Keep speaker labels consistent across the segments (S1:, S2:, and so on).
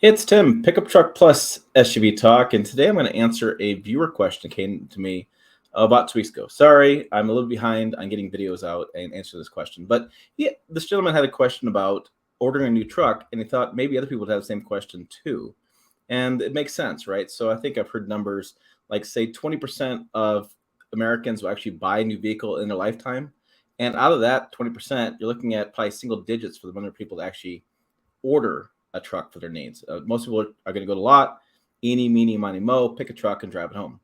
S1: Hey, it's Tim, Pickup Truck Plus SUV Talk, and today I'm going to answer a viewer question that came to me about 2 weeks ago. Sorry, I'm a little behind on getting videos out and answer this question, but this gentleman had a question about ordering a new truck, and he thought maybe other people would have the same question too, and it makes sense, right? So I think I've heard numbers like say 20% of Americans will actually buy a new vehicle in their lifetime, and out of that 20%, you're looking at probably single digits for the number of people to actually order a truck for their needs. Most people are going to go to a lot, eeny, meeny, miny, mo, pick a truck and drive it home.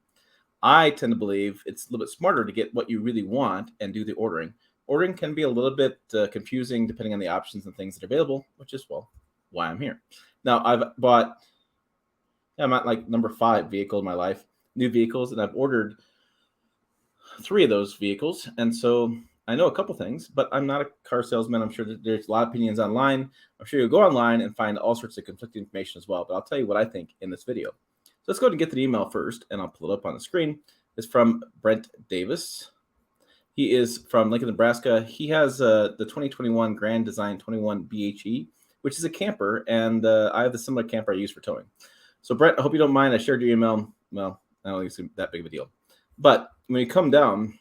S1: I tend to believe it's a little bit smarter to get what you really want and do the ordering. Ordering can be a little bit confusing depending on the options and things that are available, which is, well, why I'm here. Now, I'm at like number 5 vehicle in my life, new vehicles, and I've ordered 3 of those vehicles. And so I know a couple things, but I'm not a car salesman. I'm sure that there's a lot of opinions online. I'm sure you'll go online and find all sorts of conflicting information as well. But I'll tell you what I think in this video. So let's go ahead and get to the email first, and I'll pull it up on the screen. It's from Brent Davis. He is from Lincoln, Nebraska. He has the 2021 Grand Design 21 BHE, which is a camper, and I have the similar camper I use for towing. So Brent, I hope you don't mind. I shared your email. Well, I don't think it's that big of a deal. But when you come down,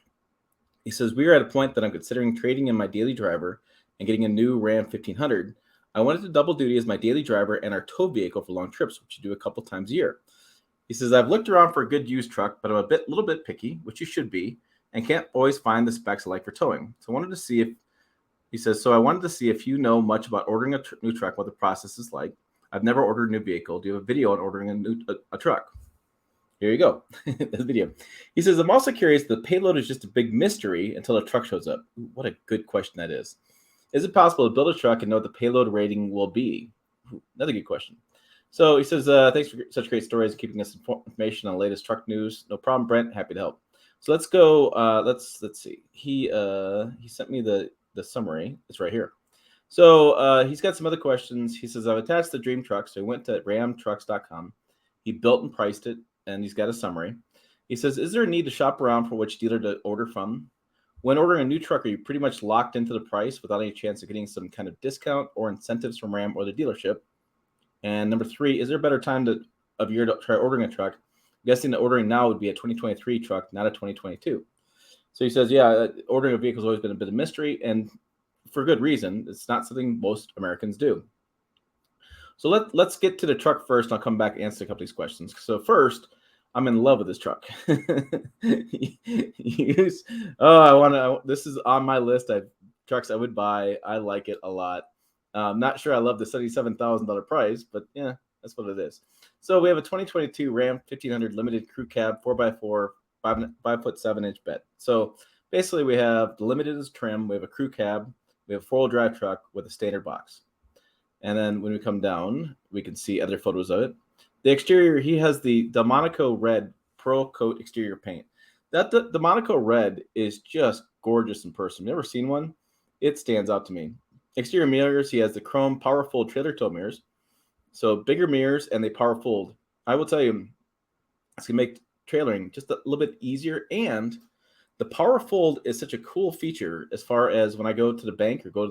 S1: he says, we are at a point that I'm considering trading in my daily driver and getting a new Ram 1500. I wanted to double duty as my daily driver and our tow vehicle for long trips, which you do a couple times a year. He says, I've looked around for a good used truck, but I'm a little bit picky, which you should be, and can't always find the specs I like for towing. So I wanted to see if you know much about ordering a new truck, what the process is like. I've never ordered a new vehicle. Do you have a video on ordering a truck? Here you go. This video. He says, I'm also curious, the payload is just a big mystery until a truck shows up. What a good question that is. Is it possible to build a truck and know what the payload rating will be? Another good question. So he says, thanks for such great stories and keeping us information on the latest truck news. No problem, Brent. Happy to help. So let's go. Let's see. He sent me the summary. It's right here. So he's got some other questions. He says, I've attached the dream truck. So he went to ramtrucks.com. He built and priced it, and he's got a summary. He says, is there a need to shop around for which dealer to order from? When ordering a new truck, are you pretty much locked into the price without any chance of getting some kind of discount or incentives from Ram or the dealership? And number 3, is there a better time of year to try ordering a truck? I'm guessing that ordering now would be a 2023 truck, not a 2022. So he says, yeah, ordering a vehicle has always been a bit of a mystery, and for good reason. It's not something most Americans do. So let's get to the truck first, and I'll come back and answer a couple of these questions. So first, I'm in love with this truck. This is on my list of trucks I would buy. I like it a lot. Not sure I love the $77,000 price, but yeah, that's what it is. So we have a 2022 Ram 1500 limited crew cab, 4x4, 5'7" bed. So basically we have the limited as trim. We have a crew cab. We have a 4-wheel drive truck with a standard box. And then when we come down, we can see other photos of it. The exterior, he has the Delmonico Red Pearl Coat exterior paint. The Delmonico Red is just gorgeous in person. Never seen one. It stands out to me. Exterior mirrors, he has the chrome power fold trailer tow mirrors. So bigger mirrors, and they power fold. I will tell you, it's going to make trailering just a little bit easier. And the power fold is such a cool feature as far as when I go to the bank or go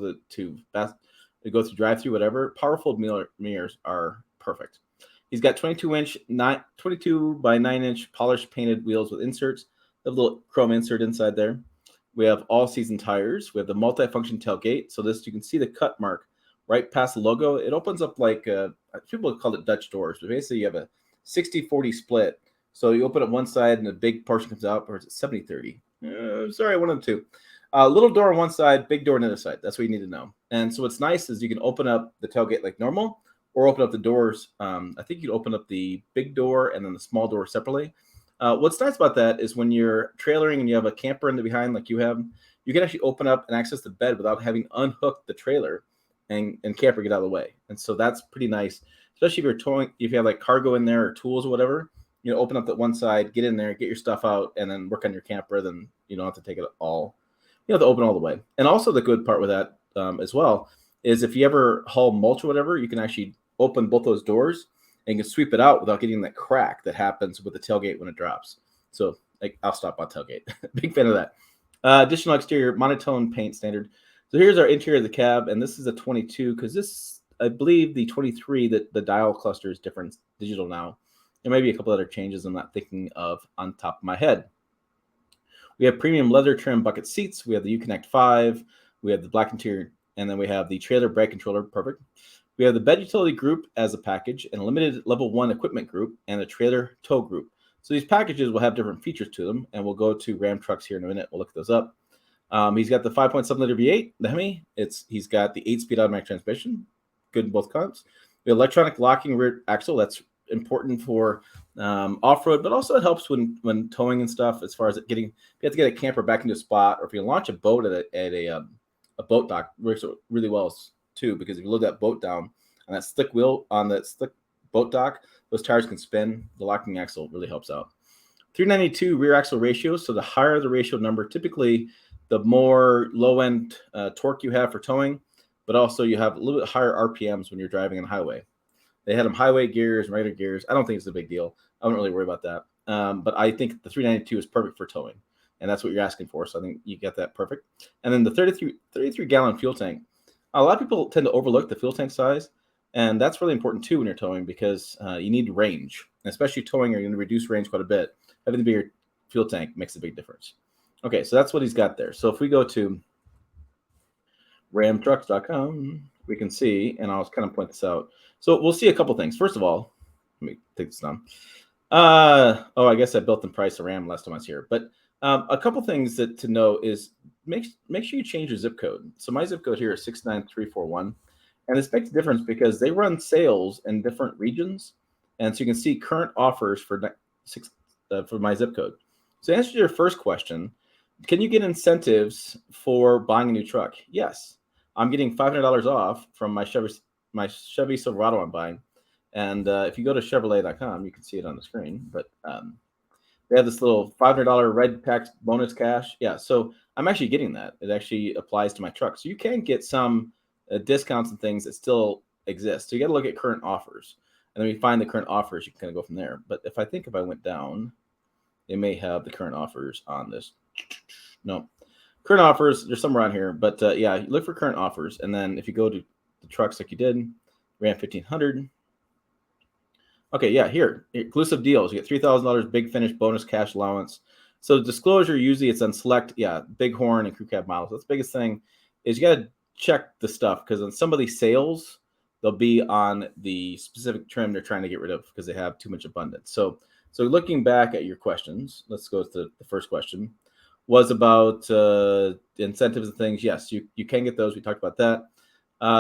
S1: go through drive-through, whatever, power fold mirrors are perfect. He's got 22 by 9-inch polished painted wheels with inserts. A little chrome insert inside there. We have all-season tires. We have the multi-function tailgate. So you can see the cut mark right past the logo. It opens up like, people call it Dutch doors, but basically you have a 60-40 split. So you open up one side and a big portion comes out, or is it 70-30? Sorry, one of the two. Little door on one side, big door on the other side. That's what you need to know. And so what's nice is you can open up the tailgate like normal, or open up the doors. I think you can open up the big door and then the small door separately. What's nice about that is when you're trailering and you have a camper in the behind like you have, you can actually open up and access the bed without having unhooked the trailer and camper get out of the way. And so that's pretty nice, especially if you're towing, if you have like cargo in there or tools or whatever. Open up that one side, get in there, get your stuff out, and then work on your camper. Then you don't have to take it all. You have to open all the way. And also the good part with that as well is if you ever haul mulch or whatever, you can actually open both those doors and you can sweep it out without getting that crack that happens with the tailgate when it drops. So I'll stop on tailgate. Big fan of that. Additional exterior monotone paint standard. So here's our interior of the cab, and this is a 22 because this I believe the 23, that the dial cluster is different, digital now. There may be a couple other changes I'm not thinking of on top of my head. We have premium leather trim bucket seats. We have the Uconnect 5. We have the black interior, and then we have the trailer brake controller. Perfect. We have the bed utility group as a package, and a limited level 1 equipment group, and a trailer tow group. So these packages will have different features to them, and we'll go to Ram trucks here in a minute. We'll look those up. He's got the 5.7 liter V8, the Hemi. He's got the 8-speed automatic transmission, good in both kinds. The electronic locking rear axle. That's important for off-road, but also it helps when towing and stuff. As far as it getting, if you have to get a camper back into a spot, or if you launch a boat at a boat dock, works really well too, because if you load that boat down on that slick wheel on that slick boat dock, those tires can spin. The locking axle really helps out. 392 rear axle ratio. So the higher the ratio number, typically the more low-end torque you have for towing, but also you have a little bit higher RPMs when you're driving on the highway. They had them highway gears and regular gears. I don't think it's a big deal. I don't really worry about that. But I think the 392 is perfect for towing, and that's what you're asking for. So I think you get that perfect. And then the 33-gallon fuel tank. A lot of people tend to overlook the fuel tank size, and that's really important too when you're towing, because you need range, and especially towing, you're going to reduce range quite a bit. Having the bigger fuel tank makes a big difference. Okay, so that's what he's got there. So if we go to ramtrucks.com, we can see, and I'll kind of point this out. So we'll see a couple things. First of all, let me take this down. I guess I built the price of RAM last time I was here. But a couple things to know is make sure you change your zip code. So my zip code here is 69341. And this makes a difference because they run sales in different regions. And so you can see current offers for my zip code. So to answer your first question, can you get incentives for buying a new truck? Yes. I'm getting $500 off from my Chevy Silverado I'm buying. And if you go to Chevrolet.com, you can see it on the screen. But they have this little $500 red tax bonus cash. Yeah, so I'm actually getting that. It actually applies to my truck. So you can get some discounts and things that still exist. So you got to look at current offers. And then we find the current offers, you can kind of go from there. But if I went down, they may have the current offers on this. No. Current offers, there's some around here. But yeah, look for current offers. And then if you go to the trucks like you did, Ram 1500. Okay, yeah, here, exclusive deals. You get $3,000 big finish bonus cash allowance. So disclosure, usually it's on select, Bighorn and crew cab models. That's the biggest thing is you got to check the stuff, because on some of these sales, they'll be on the specific trim they're trying to get rid of because they have too much abundance. So looking back at your questions, let's go to the first question, was about incentives and things. Yes, you can get those. We talked about that.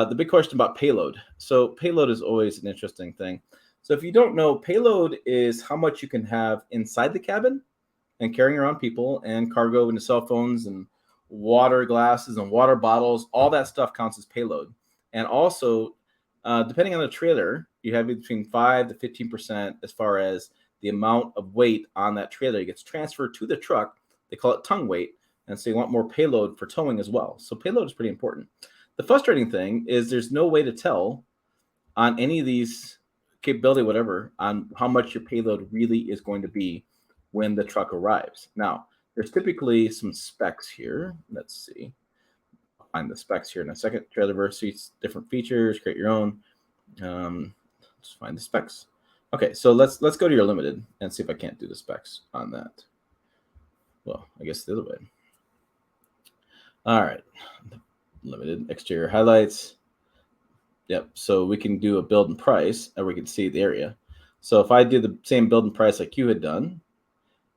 S1: The big question about payload. So payload is always an interesting thing. So if you don't know, payload is how much you can have inside the cabin and carrying around people and cargo and cell phones and water glasses and water bottles. All that stuff counts as payload. And also, depending on the trailer, you have between 5 to 15% as far as the amount of weight on that trailer. It gets transferred to the truck. They call it tongue weight. And so you want more payload for towing as well. So payload is pretty important. The frustrating thing is there's no way to tell on any of these capability, whatever, on how much your payload really is going to be when the truck arrives. Now, there's typically some specs here. Let's see. I'll find the specs here in a second. Trailer verse seats, different features, create your own. Let's find the specs. Okay, so let's go to your limited and see if I can't do the specs on that. Well, I guess the other way. All right. Limited exterior highlights. Yep. So we can do a build and price, and we can see the area. So if I do the same build and price like you had done,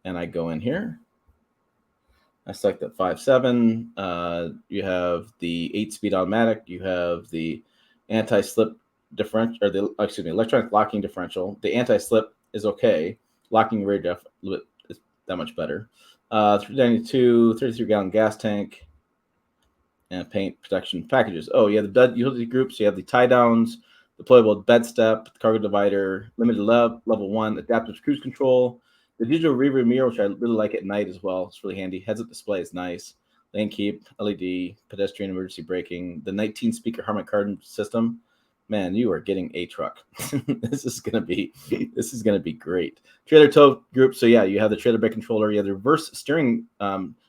S1: and I go in here, I select that 5.7. You have the 8-speed automatic. You have the anti-slip differential, or electronic locking differential. The anti-slip is okay. Locking rear def is that much better. 392, 33-gallon gas tank. And paint protection packages. Oh, you have the bed utility groups. You have the tie downs, deployable bed step, cargo divider, limited level 1, adaptive cruise control, the digital rearview mirror, which I really like at night as well. It's really handy. Heads up display is nice. Lane keep, LED, pedestrian emergency braking, the 19-speaker Harman Kardon system. Man, you are getting a truck. This is gonna be great. Trailer tow group. So yeah, you have the trailer brake controller. You have the reverse steering,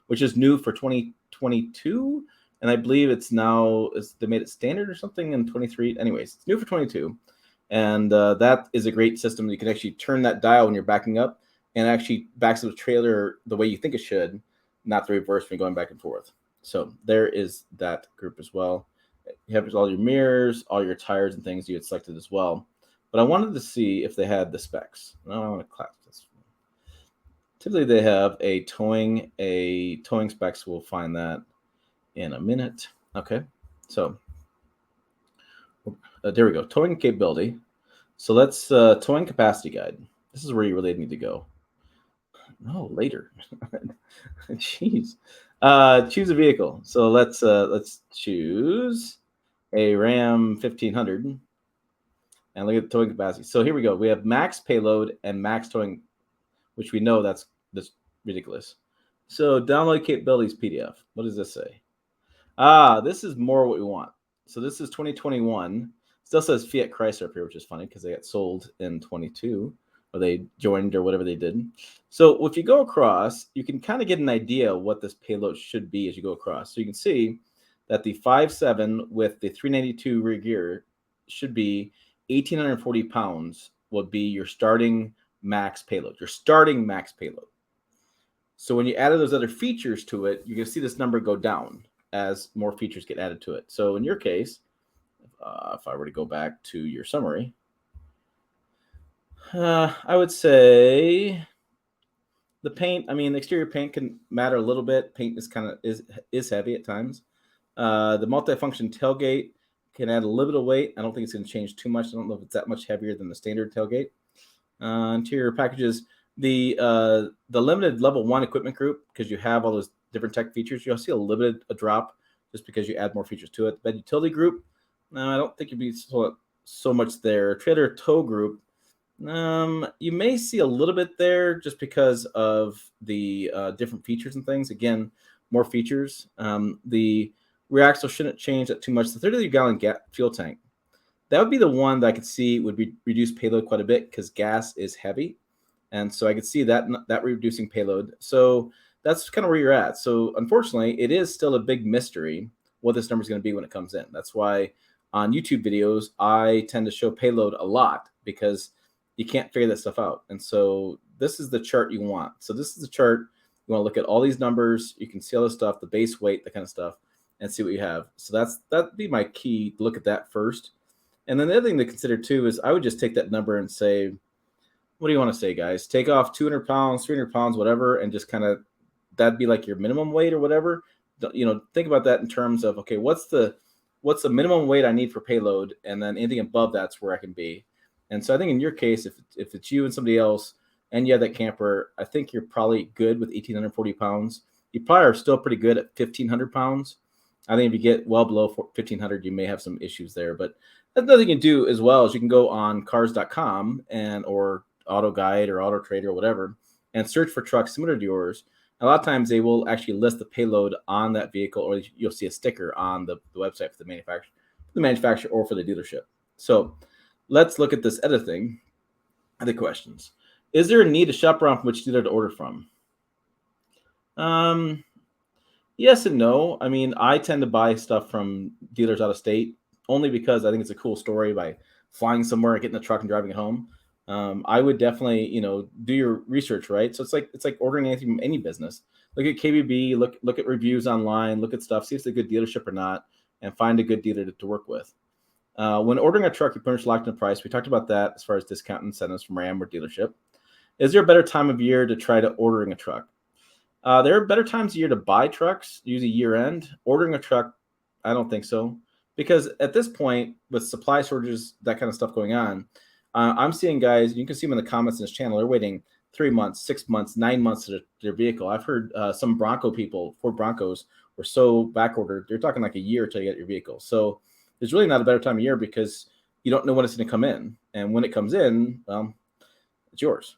S1: which is new for 2022. and I believe it's now they made it standard or something in 23. Anyways, it's new for 22, and that is a great system. You can actually turn that dial when you're backing up, and actually backs up the trailer the way you think it should, not the reverse when you're going back and forth. So there is that group as well. You have all your mirrors, all your tires and things you had selected as well. But I wanted to see if they had the specs. Now I want to clap this. Typically they have a towing specs. We'll find that in a minute. Okay, so there we go. Towing capability. So let's towing capacity guide. This is where you really need to go. No, later. Jeez. Choose a vehicle. So let's choose a Ram 1500 and look at the towing capacity. So here we go. We have max payload and max towing, which we know that's ridiculous. So download capabilities PDF. What does this say? This is more what we want. So this is 2021. Still says Fiat Chrysler up here, which is funny because they got sold in 22, or they joined or whatever they did. So if you go across, you can kind of get an idea of what this payload should be as you go across. So you can see that the 5.7 with the 392 rear gear should be 1,840 pounds would be your starting max payload. Your starting max payload. So when you added those other features to it, you can see this number go down as more features get added to it. So in your case, if I were to go back to your summary, I would say the paint. I mean, the exterior paint can matter a little bit. Paint is kind of is heavy at times. The multifunction tailgate can add a little bit of weight. I don't think it's going to change too much. I don't know if it's that much heavier than the standard tailgate. Interior packages, the limited level 1 equipment group, because you have all those different tech features, you'll see a drop just because you add more features to it. But utility group, I don't think you'd be so much there. Trailer tow group, you may see a little bit there just because of the different features and things. Again, more features. The rear axle shouldn't change that too much. The 30-gallon fuel tank, that would be the one that I could see would reduce payload quite a bit because gas is heavy. And so I could see that reducing payload. So that's kind of where you're at. So unfortunately, it is still a big mystery what this number is going to be when it comes in. That's why on YouTube videos, I tend to show payload a lot because you can't figure that stuff out. And so this is the chart you want. So this is the chart. You want to look at all these numbers. You can see all this stuff, the base weight, that kind of stuff, and see what you have. So that'd be my key. Look at that first. And then the other thing to consider too is I would just take that number and say, what do you want to say, guys? Take off 200 pounds, 300 pounds, whatever, and just kind of, that'd be like your minimum weight or whatever. Think about that in terms of, okay, what's the minimum weight I need for payload? And then anything above that's where I can be. And so I think in your case, if it's you and somebody else and you have that camper, I think you're probably good with 1,840 pounds. You probably are still pretty good at 1,500 pounds. I think if you get well below 1,500, you may have some issues there. But another thing you can do as well is you can go on cars.com or Auto Guide or Auto Trader or whatever and search for trucks similar to yours. A lot of times they will actually list the payload on that vehicle, or you'll see a sticker on the website for the manufacturer or for the dealership. So let's look at this other thing. Other questions. Is there a need to shop around from which dealer to order from? Yes and no. I mean, I tend to buy stuff from dealers out of state only because I think it's a cool story by flying somewhere, getting the truck and driving it home. I would definitely, do your research, right? So it's like ordering anything from any business. Look at KBB, look at reviews online, look at stuff, see if it's a good dealership or not, and find a good dealer to work with. When ordering a truck, you pretty much locked in a price. We talked about that as far as discount incentives from Ram or dealership. Is there a better time of year to try to ordering a truck? There are better times of year to buy trucks, usually year end. Ordering a truck, I don't think so. Because at this point, with supply shortages, that kind of stuff going on, I'm seeing guys, you can see them in the comments in this channel, they're waiting 3 months, 6 months, 9 months to their vehicle. I've heard some Bronco people, Ford Broncos, were so back ordered, they're talking like a year till you get your vehicle. So there's really not a better time of year because you don't know when it's going to come in. And when it comes in, well, it's yours.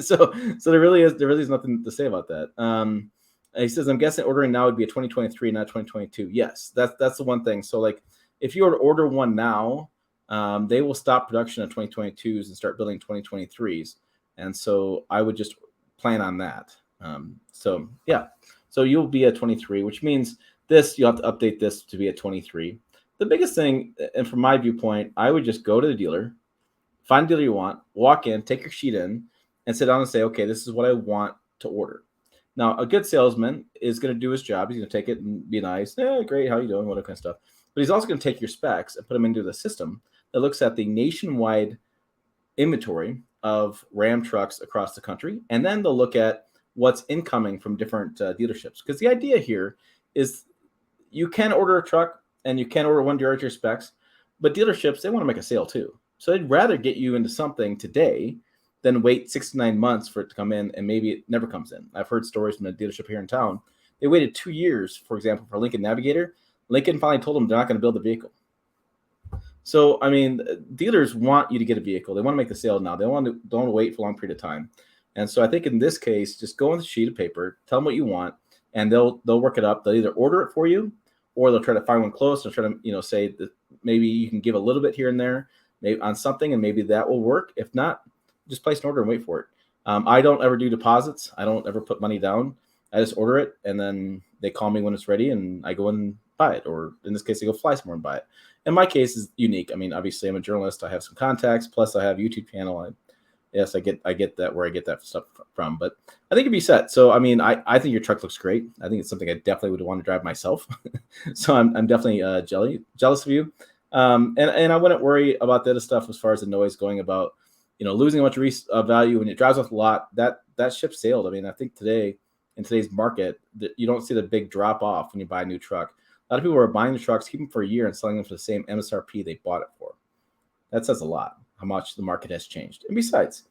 S1: so there really is nothing to say about that. He says, I'm guessing ordering now would be a 2023, not 2022. Yes, that's the one thing. So like if you were to order one now, they will stop production of 2022s and start building 2023s. And so I would just plan on that. So you'll be a 23, which means This, you'll have to update this to be at 23. The biggest thing, and from my viewpoint, I would just go to the dealer, find a dealer you want, walk in, take your sheet in, and sit down and say, okay, this is what I want to order. Now, a good salesman is going to do his job. He's going to take it and be nice. Great, how you doing? What kind of stuff. But he's also going to take your specs and put them into the system that looks at the nationwide inventory of Ram trucks across the country. And then they'll look at what's incoming from different dealerships. Because the idea here is you can order a truck and you can order one to your specs, but dealerships, they want to make a sale too. So they'd rather get you into something today than wait 6 to 9 months for it to come in, and maybe it never comes in. I've heard stories from a dealership here in town. They waited 2 years, for example, for Lincoln Navigator. Lincoln finally told them they're not going to build the vehicle. So, I mean, dealers want you to get a vehicle. They want to make the sale now. They don't want to wait for a long period of time. And so I think in this case, just go on the sheet of paper, tell them what you want, and they'll work it up. They'll either order it for you, or they'll try to find one close. They'll try to, say that maybe you can give a little bit here and there, maybe on something, and maybe that will work. If not, just place an order and wait for it. I don't ever do deposits. I don't ever put money down. I just order it, and then they call me when it's ready, and I go and buy it. Or in this case, I go fly somewhere and buy it. And my case is unique. I mean, obviously, I'm a journalist. I have some contacts. Plus, I have a YouTube channel. Yes, I get that where I get that stuff from. But I think it'd be set. So, I mean, I think your truck looks great. I think it's something I definitely would want to drive myself. So I'm definitely jealous of you. And I wouldn't worry about the other stuff as far as the noise going about, losing a bunch of value when it drives off a lot. That ship sailed. I mean, I think today in today's market, you don't see the big drop off when you buy a new truck. A lot of people are buying the trucks, keeping them for a year, and selling them for the same MSRP they bought it for. That says a lot, how much the market has changed. And besides,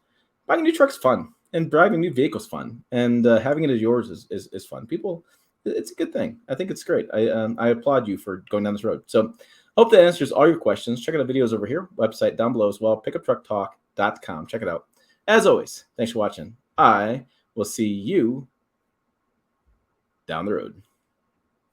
S1: buying a new truck's fun, and driving a new vehicle's fun, and having it as yours is fun. People, it's a good thing. I think it's great. I applaud you for going down this road. So hope that answers all your questions. Check out the videos over here, website down below as well, pickuptrucktalk.com. Check it out. As always, thanks for watching. I will see you down the road.